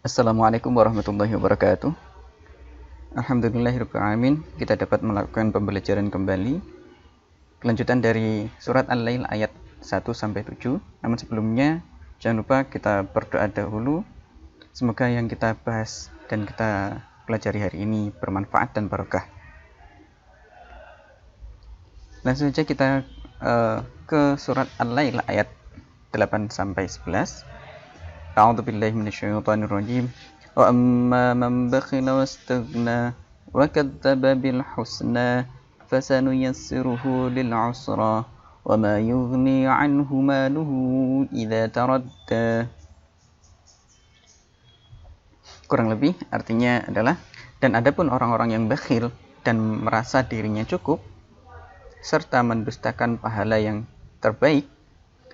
Assalamualaikum warahmatullahi wabarakatuh. Alhamdulillahirabbil alamin, kita dapat melakukan pembelajaran kembali kelanjutan dari surat Al-Lail ayat 1 sampai 7. Namun sebelumnya jangan lupa kita berdoa dahulu. Semoga yang kita bahas dan kita pelajari hari ini bermanfaat dan barokah. Langsung saja kita ke surat Al-Lail ayat 8 sampai 11. A'udzubillahi minasyaitonirrajim. Wa amma man bakhila wastaghna wa kadzdzaba bil husna fasanuyassiruhu lil 'usra wa ma yughni 'anhu maluhu idza taradda. Kurang lebih artinya adalah, dan adapun orang-orang yang bakhil dan merasa dirinya cukup serta mendustakan pahala yang terbaik,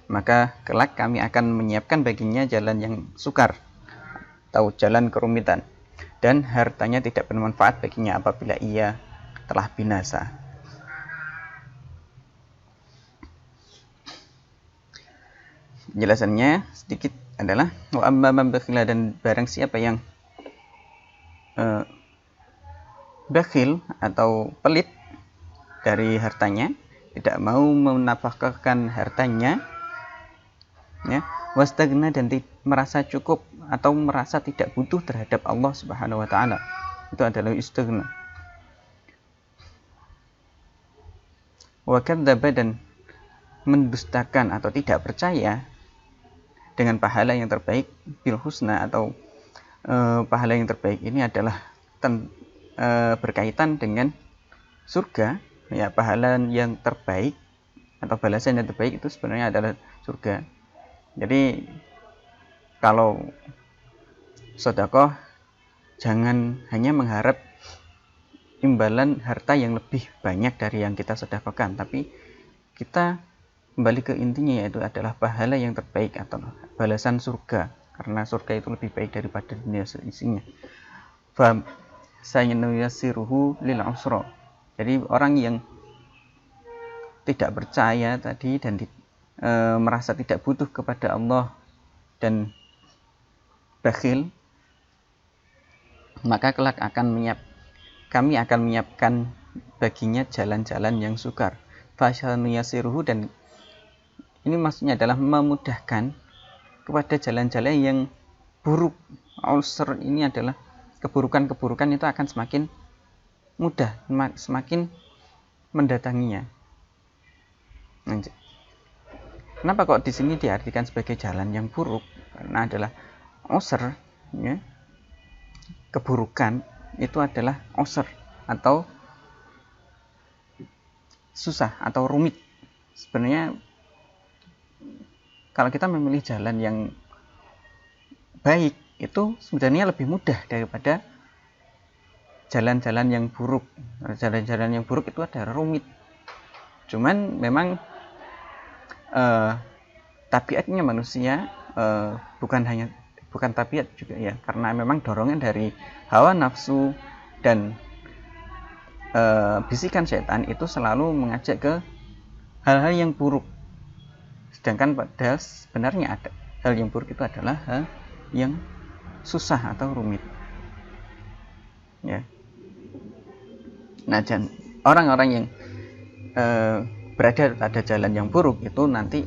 maka kelak kami akan menyiapkan baginya jalan yang sukar atau jalan kerumitan, dan hartanya tidak bermanfaat baginya apabila ia telah binasa. Penjelasannya sedikit adalah wa amma man bakhila, dan barang siapa yang bakhil atau pelit dari hartanya, tidak mau menafkahkan hartanya, ya, wastagna, dan merasa cukup atau merasa tidak butuh terhadap Allah Subhanahu wa taala. Itu adalah istighna. Wa kadzdzaba, dan mendustakan atau tidak percaya dengan pahala yang terbaik, bil husna, atau pahala yang terbaik ini adalah berkaitan dengan surga, ya, pahala yang terbaik atau balasan yang terbaik itu sebenarnya adalah surga. Jadi kalau sedekah jangan hanya mengharap imbalan harta yang lebih banyak dari yang kita sedekahkan, tapi kita kembali ke intinya, yaitu adalah pahala yang terbaik atau balasan surga, karena surga itu lebih baik daripada dunia seisinya. Fa sayanuyassiruhu lil 'usra. Jadi orang yang tidak percaya tadi dan merasa tidak butuh kepada Allah dan bakhil, maka kelak kami akan menyiapkan baginya jalan-jalan yang sukar. Fasanuyasiruhu, dan ini maksudnya adalah memudahkan kepada jalan-jalan yang buruk. Ulser ini adalah keburukan-keburukan itu akan semakin mudah, semakin mendatanginya. Kenapa kok di sini diartikan sebagai jalan yang buruk? Karena adalah usr, ya, keburukan itu adalah usr atau susah atau rumit. Sebenarnya kalau kita memilih jalan yang baik, itu sebenarnya lebih mudah daripada jalan-jalan yang buruk. Jalan-jalan yang buruk itu adalah rumit. Cuman memang tabiatnya manusia bukan tabiat juga, ya, karena memang dorongan dari hawa nafsu dan bisikan setan itu selalu mengajak ke hal-hal yang buruk, sedangkan padahal sebenarnya ada hal yang buruk itu adalah hal yang susah atau rumit, ya. Nah, orang-orang yang berada pada jalan yang buruk itu nanti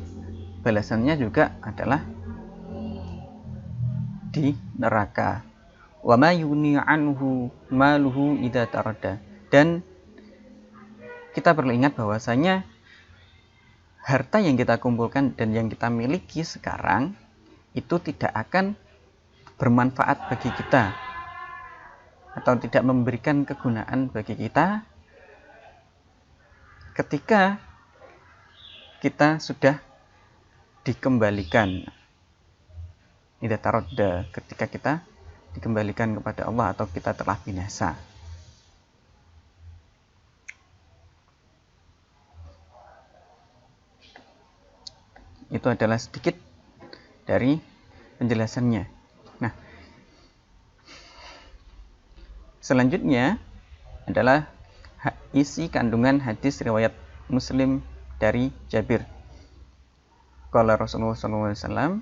balasannya juga adalah di neraka. Wa ma yuni anhu maluhu idza taradda. Dan kita perlu ingat bahwasanya harta yang kita kumpulkan dan yang kita miliki sekarang itu tidak akan bermanfaat bagi kita atau tidak memberikan kegunaan bagi kita ketika kita sudah dikembalikan, idza taradda, ketika kita dikembalikan kepada Allah atau kita telah binasa. Itu adalah sedikit dari penjelasannya. Nah, selanjutnya adalah isi kandungan hadis riwayat Muslim dari Jabir. Qala Rasulullah SAW,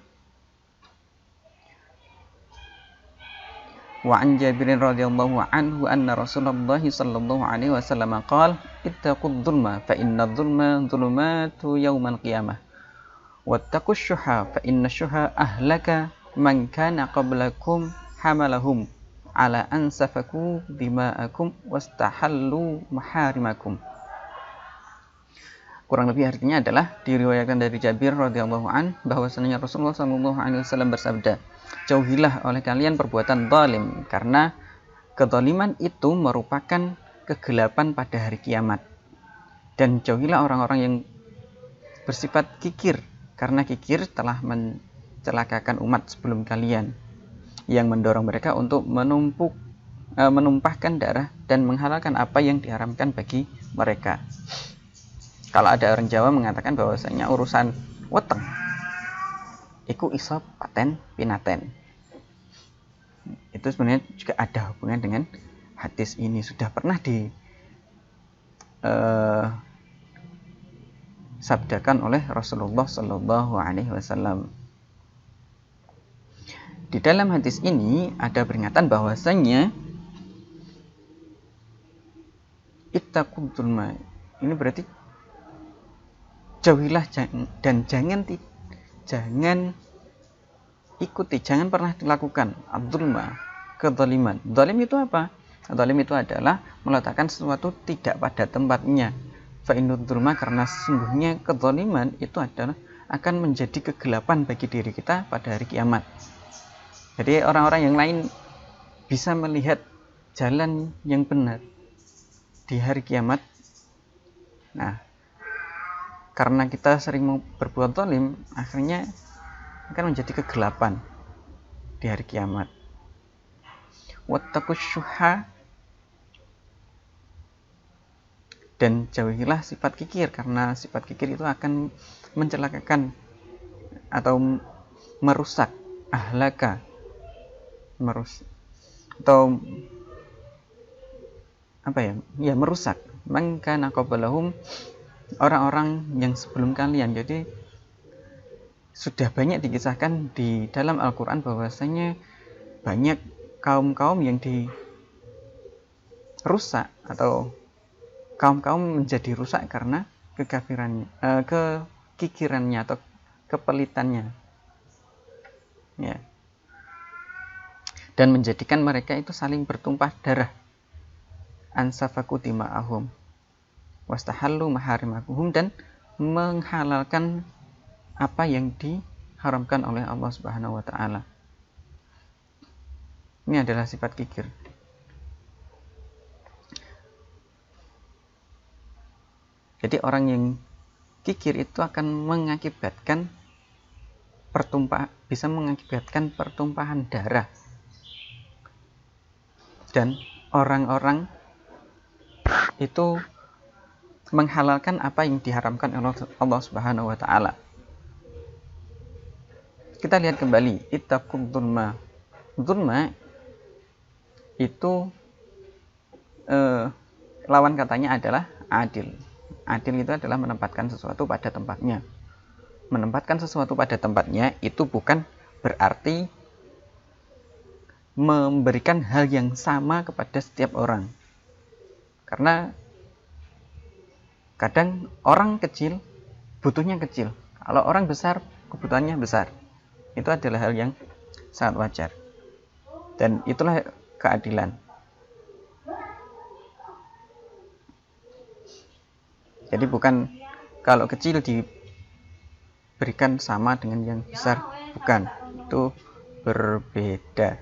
Wa an Jabirin radhiyallahu anhu anna Rasulullah sallallahu alaihi wasallam qala ittaqud dzulma fa inna dzulma dzulumatu yaumal qiyamah wattaqus syuha fa inna syuha ahlaka man kana qablakum hamalahum ala an safaku dima'akum wastahallu maharimakum. Kurang lebih artinya adalah diriwayatkan dari Jabir radhiyallahu an bahwasanya Rasulullah sallallahu alaihi wasallam bersabda, jauhilah oleh kalian perbuatan zalim karena kezaliman itu merupakan kegelapan pada hari kiamat, dan jauhilah orang-orang yang bersifat kikir karena kikir telah mencelakakan umat sebelum kalian yang mendorong mereka untuk menumpahkan darah dan menghalalkan apa yang diharamkan bagi mereka. Kalau ada orang Jawa mengatakan bahwasanya urusan weteng iku iso paten pinaten. Itu sebenarnya juga ada hubungan dengan hadis ini. Sudah pernah sabdakan oleh Rasulullah Sallallahu Alaihi Wasallam. Di dalam hadis ini ada peringatan bahwasanya ittaqud dzulma. Ini berarti jauhilah dan jangan ikuti, jangan pernah dilakukan adzulma, kezaliman. Zalim itu apa? Zalim itu adalah meletakkan sesuatu tidak pada tempatnya. Fa innud dzulma, karena sesungguhnya kezaliman itu adalah akan menjadi kegelapan bagi diri kita pada hari kiamat. Jadi orang-orang yang lain bisa melihat jalan yang benar di hari kiamat. Nah, karena kita sering berbuat zalim, akhirnya akan menjadi kegelapan di hari kiamat. Wattaqus syuha, dan jauhilah sifat kikir, karena sifat kikir itu akan mencelakakan atau merusak ahlaka, atau apa ya? Ya, merusak man kana qablahum, orang-orang yang sebelum kalian. Jadi sudah banyak dikisahkan di dalam Al-Quran bahwasanya banyak kaum-kaum yang dirusak atau kaum-kaum menjadi rusak karena kekafirannya, kekikirannya atau kepelitannya, ya, dan menjadikan mereka itu saling bertumpah darah. Ansafaku dima'ahum wastahallu maharimakum, dan menghalalkan apa yang diharamkan oleh Allah Subhanahu wa taala. Ini adalah sifat kikir. Jadi orang yang kikir itu akan mengakibatkan bisa mengakibatkan pertumpahan darah. Dan orang-orang itu menghalalkan apa yang diharamkan oleh Allah Subhanahu wa taala. Kita lihat kembali, ittaqud dzulma. Dzulma itu lawan katanya adalah adil. Adil itu adalah menempatkan sesuatu pada tempatnya. Menempatkan sesuatu pada tempatnya itu bukan berarti memberikan hal yang sama kepada setiap orang. Karena kadang orang kecil butuhnya kecil, kalau orang besar kebutuhannya besar. Itu adalah hal yang sangat wajar, dan itulah keadilan. Jadi bukan kalau kecil diberikan sama dengan yang besar, bukan, itu berbeda.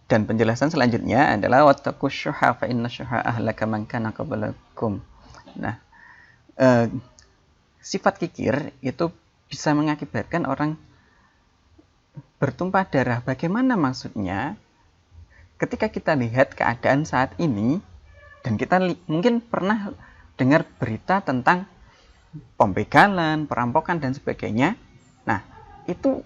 Dan penjelasan selanjutnya adalah wattaqus syuha fa inna syuha ahlaka man kana qablakum. Nah, sifat kikir itu bisa mengakibatkan orang bertumpah darah. Bagaimana maksudnya? Ketika kita lihat keadaan saat ini, dan kita mungkin pernah dengar berita tentang pembegalan, perampokan, dan sebagainya. Nah, itu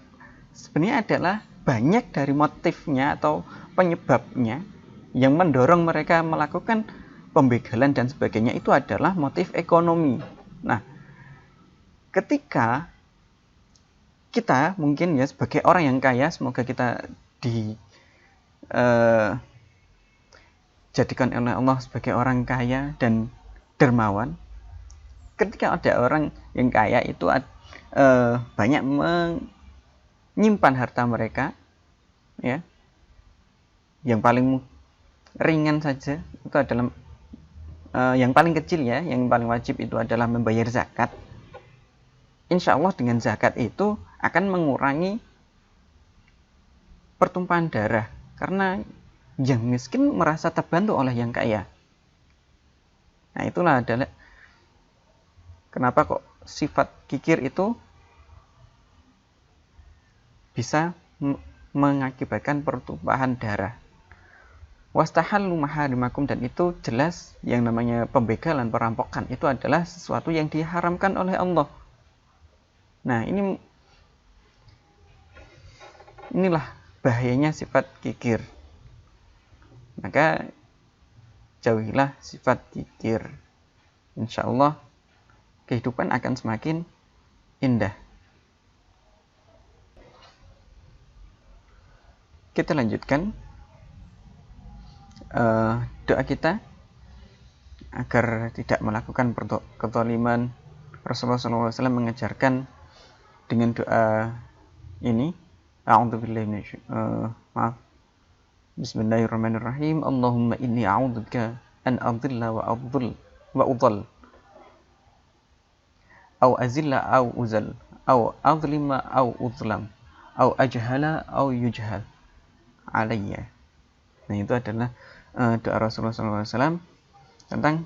sebenarnya adalah banyak dari motifnya atau penyebabnya yang mendorong mereka melakukan pembegalan dan sebagainya itu adalah motif ekonomi. Nah, ketika kita mungkin ya sebagai orang yang kaya, semoga kita jadikan oleh Allah sebagai orang kaya dan dermawan. Ketika ada orang yang kaya itu banyak menyimpan harta mereka, ya, yang paling ringan saja itu adalah yang paling kecil, ya, yang paling wajib itu adalah membayar zakat. Insya Allah dengan zakat itu akan mengurangi pertumpahan darah, karena yang miskin merasa terbantu oleh yang kaya. Nah, itulah adalah kenapa kok sifat kikir itu bisa mengakibatkan pertumpahan darah. Wastahallu maharimakum, dan itu jelas yang namanya pembegalan, perampokan itu adalah sesuatu yang diharamkan oleh Allah. Nah, inilah bahayanya sifat kikir. Maka jauhilah sifat kikir. Insya Allah kehidupan akan semakin indah. Kita lanjutkan doa kita agar tidak melakukan kezaliman. Rasulullah SAW mengajarkan dengan doa ini. Bismillahirrahmanirrahim. Allahumma inni a'udzubika an adilla wa udhal, au azilla au uzal, au azlima au uzlam, au ajhala au yujhal alayya. Nah, itu adalah doa Rasulullah SAW tentang,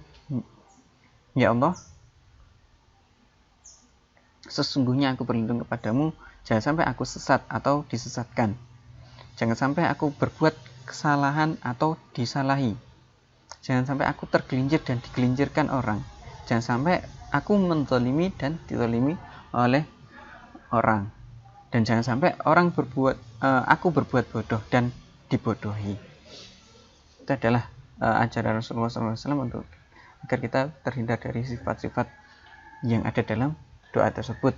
ya Allah, sesungguhnya aku berlindung kepadamu, jangan sampai aku sesat atau disesatkan, jangan sampai aku berbuat kesalahan atau disalahi, jangan sampai aku tergelincir dan digelincirkan orang, jangan sampai aku menzalimi dan dizalimi oleh orang, dan jangan sampai aku berbuat bodoh dan dibodohi. Itu adalah ajaran Rasulullah SAW untuk agar kita terhindar dari sifat-sifat yang ada dalam doa tersebut.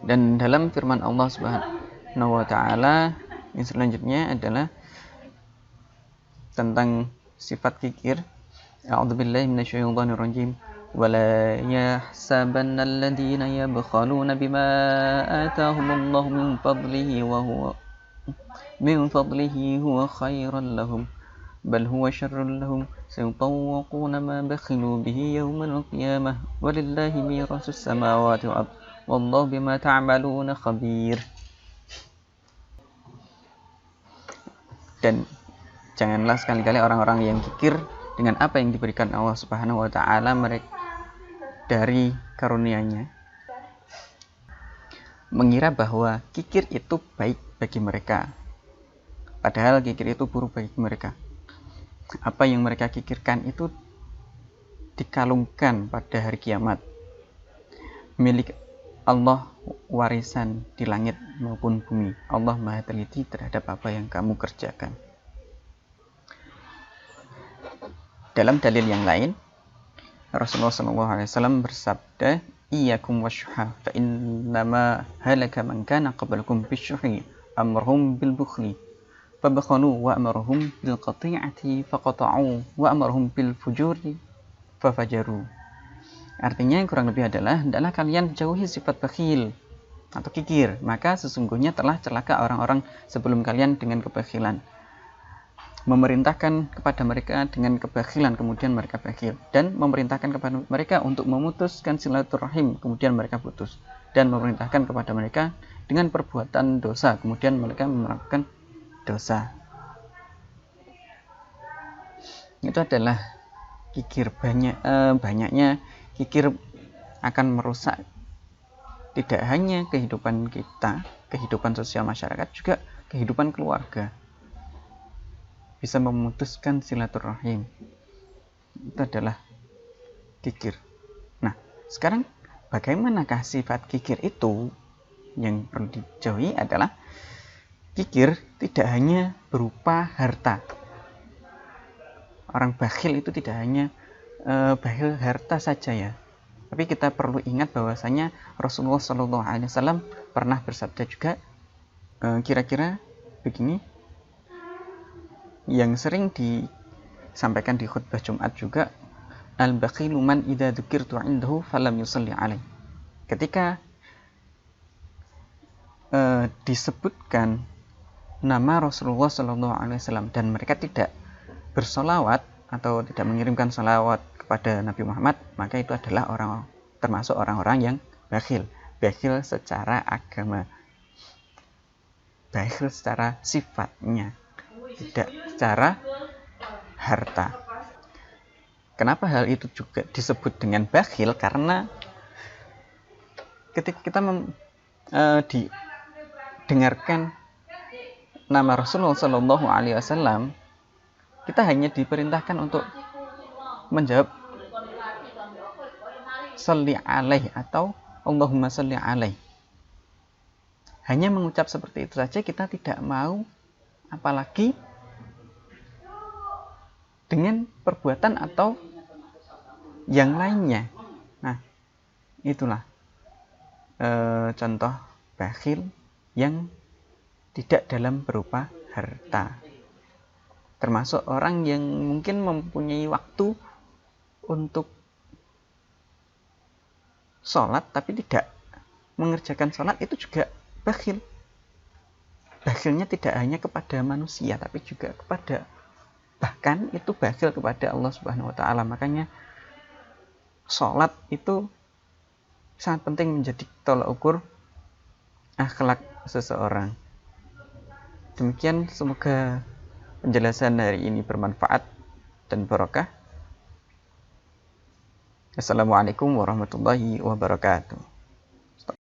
Dan dalam firman Allah Subhanahu wa Ta'ala yang selanjutnya adalah tentang sifat kikir. A'udzubillahi minasyaitonir rajim. Wala yahsabanna alladziina yabkhaluna bima ataahumullahu min fadlihi huwa khairan lahum bal huwa syarrun lahum sayutawwaquna ma bakhilu bihi yawmal qiyamah walillahi mirasus samawati wal ardh wallahu bima ta'maluna khabir. Dan janganlah sekali-kali orang-orang yang kikir dengan apa yang diberikan Allah Subhanahu wa Ta'ala mereka dari karunia-Nya, mengira bahwa kikir itu baik bagi mereka, padahal kikir itu buruk bagi mereka. Apa yang mereka kikirkan itu dikalungkan pada hari kiamat, milik Allah, warisan di langit maupun bumi. Allah Maha teliti terhadap apa yang kamu kerjakan. Dalam dalil yang lain, Rasulullah SAW bersabda, iyyakum wasyuha fa innama halaka man kana qablakum bisyuhi amruhum bil bukhli fabakhalu wa amruhum bil qati'ati faqata'u wa amruhum bil fujuri fafajaru. Artinya kurang lebih adalah, hendaklah kalian jauhi sifat bakhil atau kikir, maka sesungguhnya telah celaka orang-orang sebelum kalian dengan kebakhilan, memerintahkan kepada mereka dengan kebakhilan, kemudian mereka bakhil, dan memerintahkan kepada mereka untuk memutuskan silaturahim, kemudian mereka putus, dan memerintahkan kepada mereka dengan perbuatan dosa, kemudian mereka melakukan dosa. Itu adalah kikir. Banyaknya kikir akan merusak tidak hanya kehidupan kita, kehidupan sosial masyarakat, juga kehidupan keluarga. Bisa memutuskan silaturahim. Itu adalah kikir. Nah, sekarang bagaimanakah sifat kikir itu? Yang perlu dijauhi adalah kikir tidak hanya berupa harta. Orang bakhil itu tidak hanya bakhil harta saja, ya. Tapi kita perlu ingat bahwasanya Rasulullah SAW pernah bersabda juga, kira-kira begini, yang sering disampaikan di khutbah Jumat juga, al-bakhilu man idza dzukirtu 'indahu falam yusalli 'alaih. Ketika disebutkan nama Rasulullah SAW dan mereka tidak bersolawat atau tidak mengirimkan salawat kepada Nabi Muhammad, maka itu adalah termasuk orang-orang yang bakhil. Bakhil secara agama, bakhil secara sifatnya, tidak secara harta. Kenapa hal itu juga disebut dengan bakhil? Karena ketika kita didengarkan nama Rasulullah SAW, kita hanya diperintahkan untuk menjawab sholli alaih atau Allahumma sholli alaih. Hanya mengucap seperti itu saja kita tidak mau, apalagi dengan perbuatan atau yang lainnya. Nah, itulah contoh bakhil yang tidak dalam berupa harta. Termasuk orang yang mungkin mempunyai waktu untuk sholat tapi tidak mengerjakan sholat, itu juga bakhil. Bakhilnya tidak hanya kepada manusia tapi juga kepada, bahkan itu bakhil kepada Allah Subhanahu wa taala. Makanya sholat itu sangat penting menjadi tolak ukur akhlak seseorang. Demikian, semoga penjelasan hari ini bermanfaat dan barokah. Assalamualaikum warahmatullahi wabarakatuh.